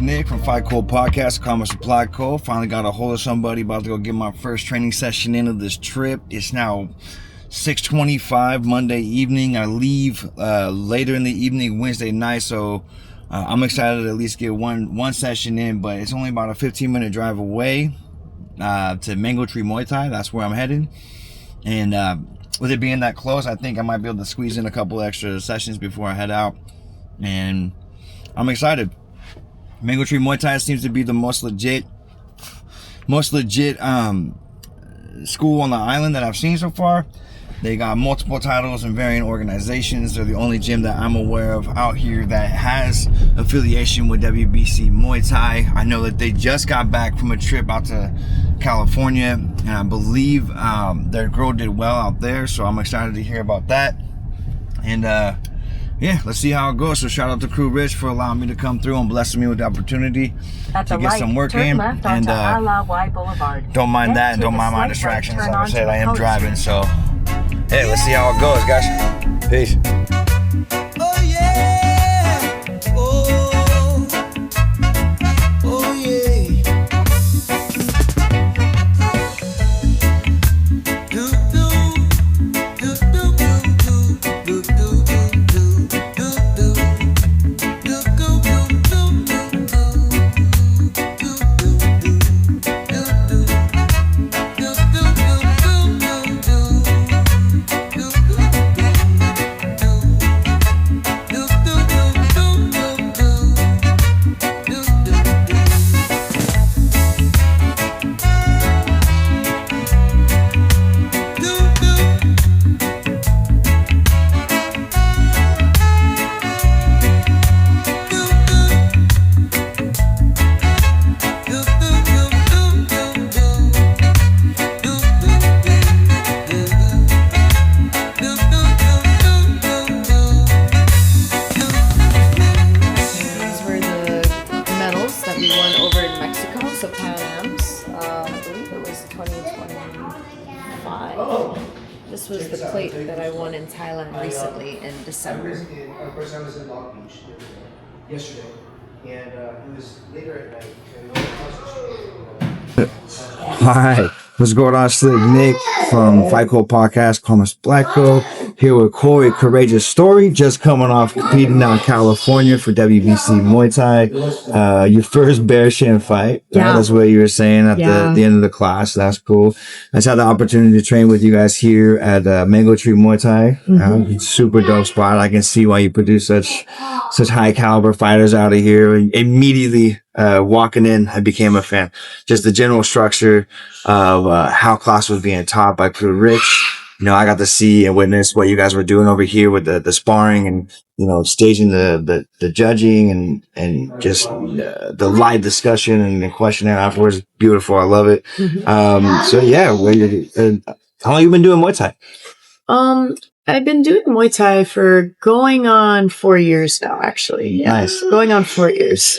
Slick Nick from Fight Cold Podcast, Commerce Supply Co. Finally got a hold of somebody, about to go get my first training session into this trip. It's now 6:25 Monday evening. I leave later in the evening Wednesday night, so I'm excited to at least get one session in, but it's only about a 15-minute drive away to Mango Tree Muay Thai. That's where I'm headed. And with it being that close, I think I might be able to squeeze in a couple extra sessions before I head out. And I'm excited. Mango Tree Muay Thai seems to be the most legit school on the island that I've seen so far. They got multiple titles in varying organizations. They're the only gym that I'm aware of out here that has affiliation with WBC Muay Thai. I know that they just got back from a trip out to California, and I believe their girl did well out there, so I'm excited to hear about that. And yeah, let's see how it goes. So shout out to Crew Rich for allowing me to come through and blessing me with the opportunity to get some work in. And don't mind that, and don't mind my distractions. Like I said, I am driving, so hey, let's see how it goes, guys. Peace. Oh yeah. Oh. Oh yeah. This was the plate that I won in Thailand recently in December. First time was in Long Beach yesterday, and it was later at night. Hi, what's going on? Slick Nick from Fight Cold Podcast, Commerce Blacko, here with Cori, Courageous Storey, just coming off competing down in California for WBC Muay Thai. Your first bear shin fight. Yeah. Right? That's what you were saying at the end of the class. That's cool. I just had the opportunity to train with you guys here at Mango Tree Muay Thai. Super dope spot. I can see why you produce such high caliber fighters out of here. And immediately walking in, I became a fan. Just the general structure of how class was being taught by Crew Rich. You know, I got to see and witness what you guys were doing over here with the sparring and, you know, staging the judging and just the live discussion and the questionnaire afterwards. Beautiful. I love it. So yeah, how long you been doing Muay Thai? I've been doing Muay Thai for going on 4 years now, actually. Yeah. Nice. Going on 4 years.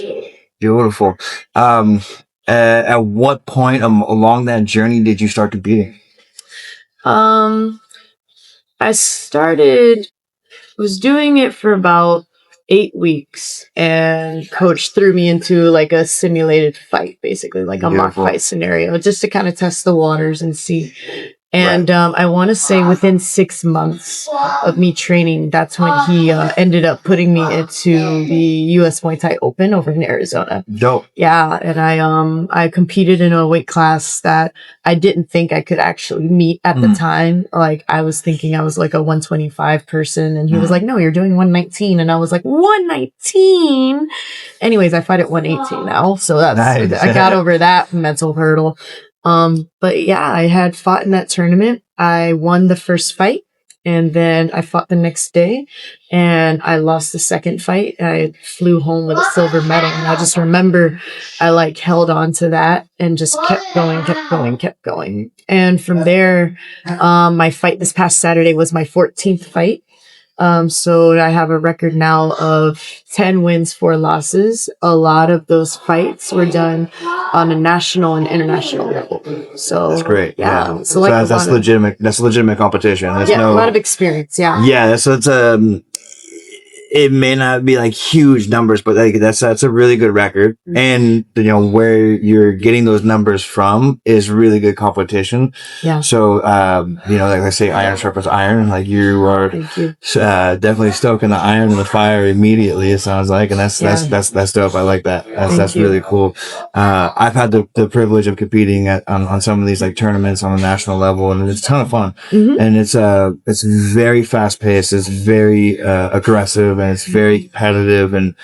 Beautiful. At what point along that journey did you start competing? I was doing it for about 8 weeks, and coach threw me into like a simulated fight, basically like a mock fight scenario, just to kind of test the waters and see. And I want to say within 6 months of me training, that's when he ended up putting me into the US Muay Thai Open over in Arizona. Dope. Yeah, and I competed in a weight class that I didn't think I could actually meet at the time. Like, I was thinking I was like a 125 person, and he was like, no, you're doing 119. And I was like, 119? Anyways, I fight at 118 now. So that's, nice. I got over that mental hurdle. But yeah, I had fought in that tournament. I won the first fight, and then I fought the next day, and I lost the second fight. I flew home with a silver medal, and I just remember I like held on to that and just kept going. And from there, my fight this past Saturday was my 14th fight. So I have a record now of 10 wins, 4 losses. A lot of those fights were done on a national and international level. So that's great. Yeah. So like that's legitimate. That's legitimate competition. There's a lot of experience. Yeah. Yeah. So it's it may not be like huge numbers, but like that's a really good record. And you know, where you're getting those numbers from is really good competition. Yeah. So, you know, like I say, iron sharpens iron. Like you are definitely stoking the iron in the fire immediately, it sounds like. And that's dope. I like that. That's really cool. I've had the privilege of competing on some of these like tournaments on a national level, and it's a ton of fun. And it's very fast paced. It's very, aggressive, and it's very competitive, and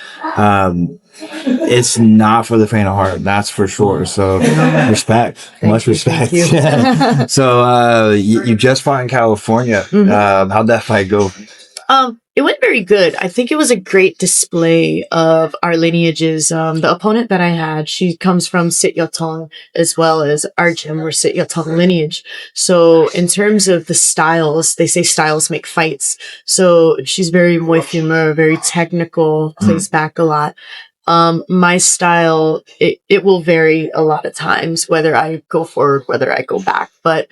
it's not for the faint of heart, that's for sure. So respect, much respect. Yeah. So you just fought in California. How'd that fight go? It went very good. I think it was a great display of our lineages. The opponent that I had, she comes from Sit Yotong, as well as our gym, we're Sit Yotong lineage. So in terms of the styles, they say styles make fights. So she's very Muay Thai, very technical, plays back a lot. My style, it will vary a lot of times, whether I go forward, whether I go back, but,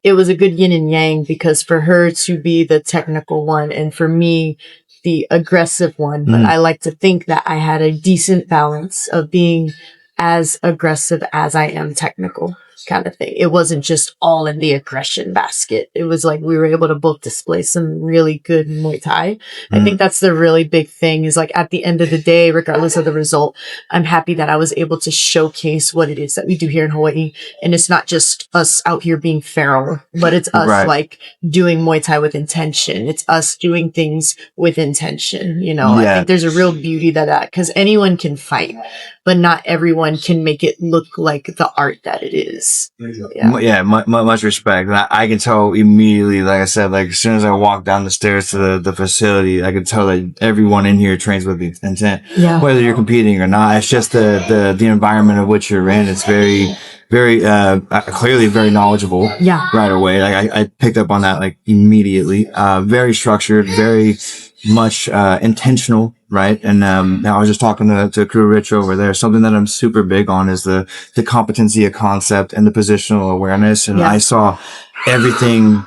it was a good yin and yang, because for her to be the technical one and for me, the aggressive one, but I like to think that I had a decent balance of being as aggressive as I am technical, kind of thing. It wasn't just all in the aggression basket. It was like we were able to both display some really good Muay Thai. I think that's the really big thing, is like at the end of the day, regardless of the result, I'm happy that I was able to showcase what it is that we do here in Hawaii. And it's not just us out here being feral, but it's us like doing Muay Thai with intention. It's us doing things with intention. You know, I think there's a real beauty to that, because anyone can fight, but not everyone can make it look like the art that it is. Much respect. I can tell immediately, like I said, like as soon as I walk down the stairs to the facility, I can tell that everyone in here trains with the intent, whether you're competing or not. It's just the environment of which you're in. It's very clearly very knowledgeable right away. Like I picked up on that like immediately. Very structured, very much intentional, right? And I was just talking to Crew Rich over there. Something that I'm super big on is the competency of concept and the positional awareness. And I saw everything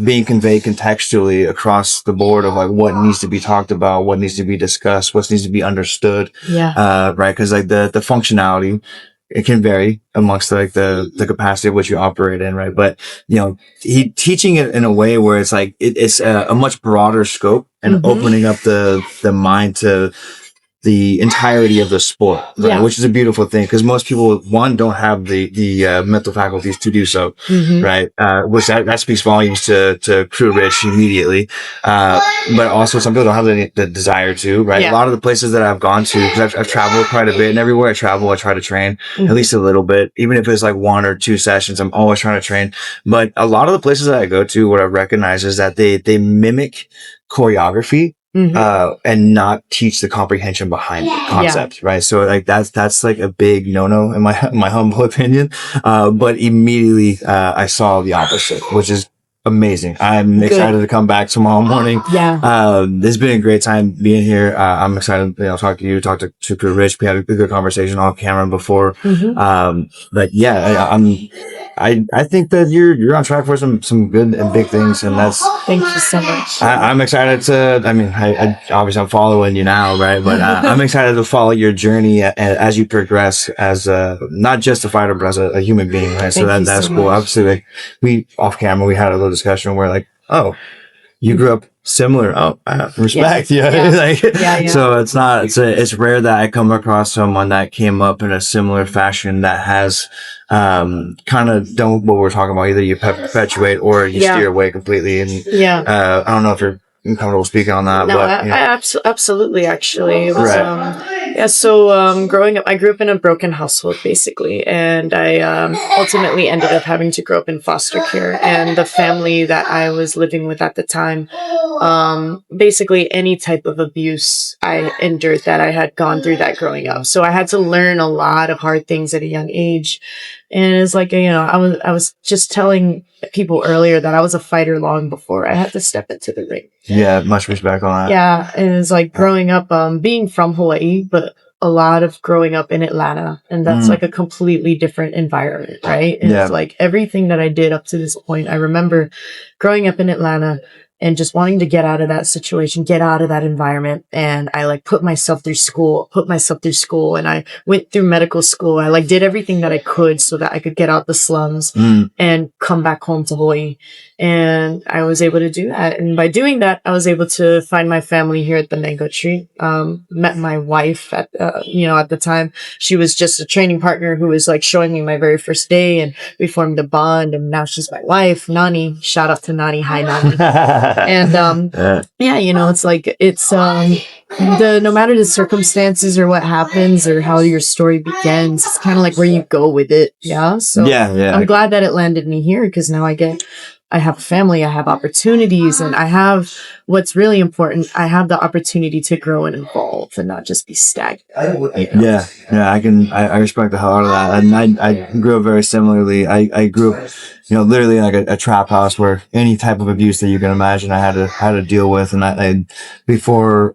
being conveyed contextually across the board of like what needs to be talked about, what needs to be discussed, what needs to be understood. Right? Because like the functionality, it can vary amongst like the capacity of which you operate in, right? But, you know, teaching it in a way where it's like, it's a much broader scope and opening up the mind to the entirety of the sport, right? Which is a beautiful thing, because most people, one, don't have the mental faculties to do so, right? Which that speaks volumes to Crew Rich immediately. But also some people don't have the desire to, right? A lot of the places that I've gone to, because I've traveled quite a bit, and everywhere I travel, I try to train at least a little bit, even if it's like 1 or 2 sessions, I'm always trying to train. But a lot of the places that I go to, what I've recognized is that they mimic choreography, and not teach the comprehension behind the concept, right? So like that's like a big no-no in my humble opinion. But immediately, I saw the opposite, which is amazing. I'm excited to come back tomorrow morning. This has been a great time being here. I'm excited to talk to you, talk to Crew Rich. We had a good conversation off camera before. But yeah, I think that you're on track for some good and big things, and that's. Thank you so much. I'm excited to. I mean, I obviously I'm following you now, right? But I'm excited to follow your journey as you progress as not just a fighter, but as a human being, right? So that's cool. Obviously, like we off camera, we had a little discussion where like, oh, you grew up similar. Oh, respect. So it's rare that I come across someone that came up in a similar fashion that has kind of done what we're talking about. Either you perpetuate or you steer away completely. And I don't know if you're comfortable speaking on that. No, but I absolutely, actually. It was, so growing up, I grew up in a broken household, basically, and I ultimately ended up having to grow up in foster care. And the family that I was living with at the time, basically any type of abuse I endured, that I had gone through that growing up. So I had to learn a lot of hard things at a young age. And it's like, you know, I was just telling people earlier that I was a fighter long before I had to step into the ring. Yeah, much respect on that. Yeah, and it's like growing up, being from Hawaii, but a lot of growing up in Atlanta, and that's like a completely different environment, right? And it's like everything that I did up to this point. I remember growing up in Atlanta, and just wanting to get out of that situation, get out of that environment. And I like put myself through school, and I went through medical school. I like did everything that I could so that I could get out the slums and come back home to Hawaii. And I was able to do that. And by doing that, I was able to find my family here at the mango tree. Met my wife at, at the time. She was just a training partner who was like showing me my very first day, and we formed a bond, and now she's my wife, Nani. Shout out to Nani. Hi, Nani. And, it's like, it's, no matter the circumstances or what happens or how your story begins, it's kind of like where you go with it. Yeah. So I'm glad that it landed me here, because now I have a family, I have opportunities, and I have what's really important. I have the opportunity to grow and evolve and not just be stagnant. I respect the hell out of that. And I grew up very similarly. I grew up, literally like a trap house where any type of abuse that you can imagine, I had to deal with. And I before,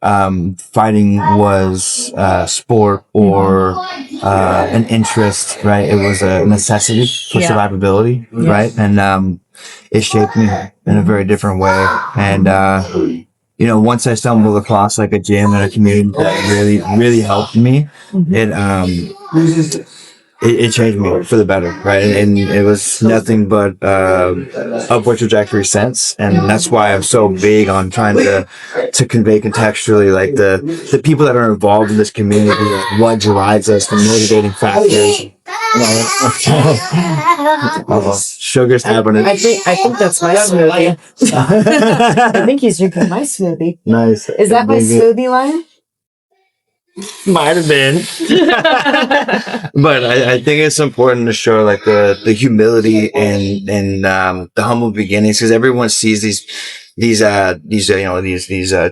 fighting was, sport or, an interest, right? It was a necessity for survivability, right? And, it shaped me in a very different way. And, once I stumbled across like a gym and a community that really, really helped me, it changed me for the better, right? And it was nothing but upward trajectory since. And that's why I'm so big on trying to convey contextually, like the people that are involved in this community, like what drives us, the motivating factors. Sugar's happening. I think that's my smoothie. I think he's drinking my smoothie. Nice. Is that my smoothie line? Might have been. But I think it's important to show like the humility and the humble beginnings, because everyone sees these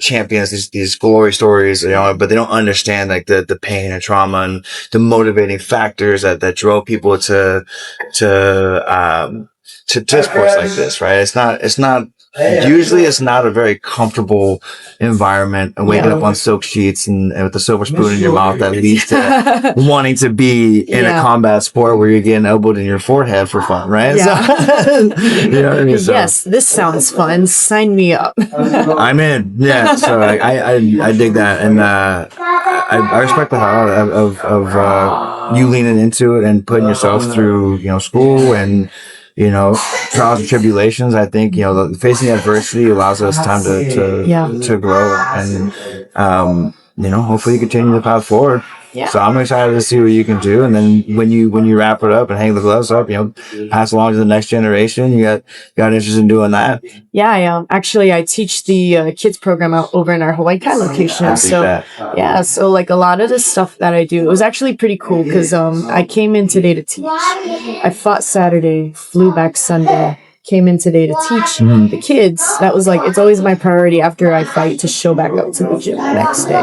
champions, these glory stories, but they don't understand like the pain and trauma and the motivating factors that drove people to sports like this, right? Usually it's not a very comfortable environment, and waking up on silk sheets and with a silver spoon in your mouth that leads to wanting to be in a combat sport where you're getting elbowed in your forehead for fun, right? Yeah. So, you know what I mean? So, yes, this sounds fun. Sign me up. I'm in. Yeah. So I dig that. And, I respect the hell of you leaning into it and putting yourself through, school and, trials and tribulations. I think, facing adversity allows us time to grow and, hopefully continue the path forward. Yeah. So I'm excited to see what you can do. And then when you wrap it up and hang the gloves up, pass along to the next generation. You got interest in doing that? Yeah, I teach the kids program out over in our Hawaii Kai location. So like a lot of the stuff that I do, it was actually pretty cool because I came in today to teach. I fought Saturday, flew back Sunday. Came in today to teach the kids. That was like, it's always my priority after I fight to show back up to the gym the next day,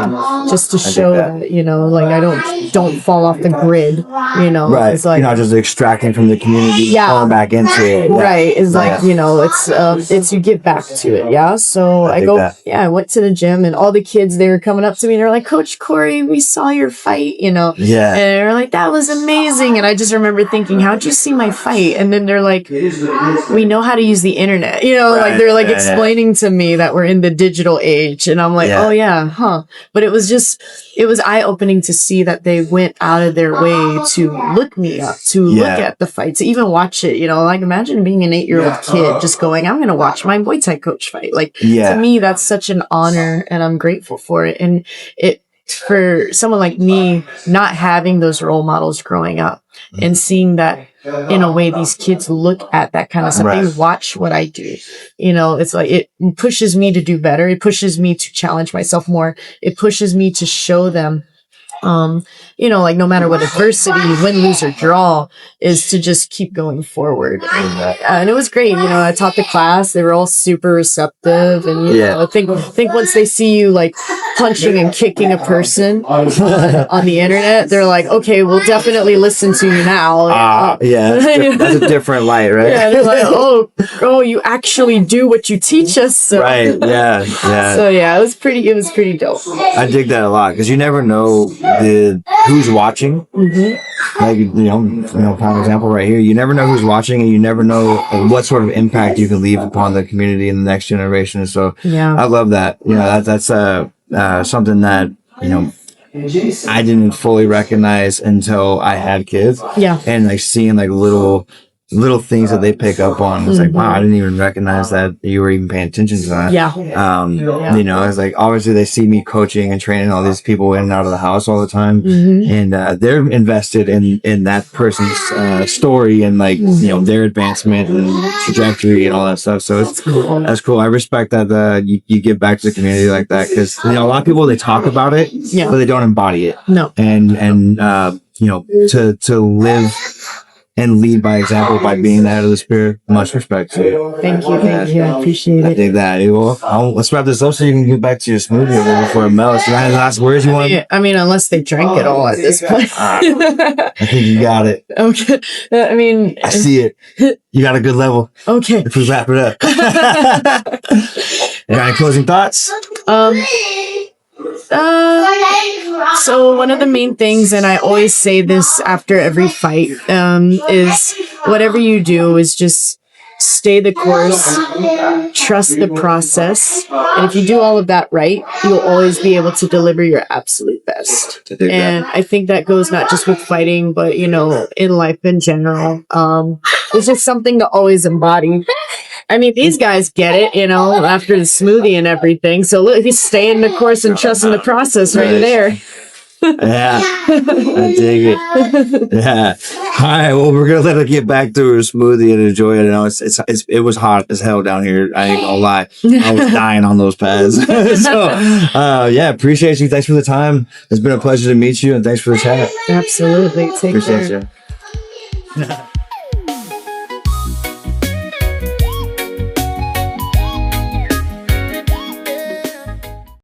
just to show that, I don't fall off the grid, Right. It's like, you're not just extracting from the community, falling back into it. Right. It's like, it's you get back to it. Yeah. So I went to the gym and all the kids, they were coming up to me and they're like, Coach Cori, we saw your fight, Yeah. And they're like, that was amazing. And I just remember thinking, how'd you see my fight? And then they're like, we know how to use the internet, like they're like explaining to me that we're in the digital age. And I'm like, oh yeah, huh. But it was eye-opening to see that they went out of their way to look me up, to look at the fight, to even watch it, like imagine being an 8-year-old kid just going, I'm going to watch my Muay Thai coach fight. Like to me, that's such an honor and I'm grateful for it. And for someone like me, not having those role models growing up and seeing that in a way these kids look at that kind of stuff, they watch what I do, it's like it pushes me to do better. It pushes me to challenge myself more. It pushes me to show them like no matter what adversity, win, lose, or draw, is to just keep going forward. And it was great. I taught the class. They were all super receptive. And, I think once they see you like punching and kicking a person on the internet, they're like, okay, we'll definitely listen to you now. That's a different light, right? Yeah, they're like, oh, you actually do what you teach us. So. Right. Yeah. So it was pretty dope. I dig that a lot because you never know who's watching like prime example right here. You never know who's watching, and you never know what sort of impact you can leave upon the community and the next generation. So I love that. That's something that I didn't fully recognize until I had kids. Yeah, and like seeing like little things that they pick up on. It's like, wow, I didn't even recognize that you were even paying attention to that. It's like, obviously they see me coaching and training all these people in and out of the house all the time. And they're invested in that person's story and like, their advancement and trajectory and all that stuff. So that's cool. I respect that you give back to the community like that, because, a lot of people, they talk about it, but they don't embody it. No. And to live and lead by example by being the head of the spear. Much respect to you. Thank you. I appreciate it. I think that. Well, let's wrap this up so you can get back to your smoothie before it melts. You have any last words you want? I mean, unless they drank it all at this point. I think you got it. Okay. I see it. You got a good level. Okay. Let's wrap it up. Got any closing thoughts? So one of the main things, and I always say this after every fight, is whatever you do is just stay the course, trust the process, and if you do all of that right, you'll always be able to deliver your absolute best. And I think that goes not just with fighting, but in life in general. It's just something to always embody. I mean, these guys get it, after the smoothie and everything. So look, he's staying the course and trusting the process right there. Yeah, I dig it. Yeah. All right, well, we're gonna let her get back to her smoothie and enjoy it. It was hot as hell down here. I ain't gonna lie, I was dying on those pads. Appreciate you. Thanks for the time. It's been a pleasure to meet you, and thanks for the chat. Absolutely. Take care. Appreciate you.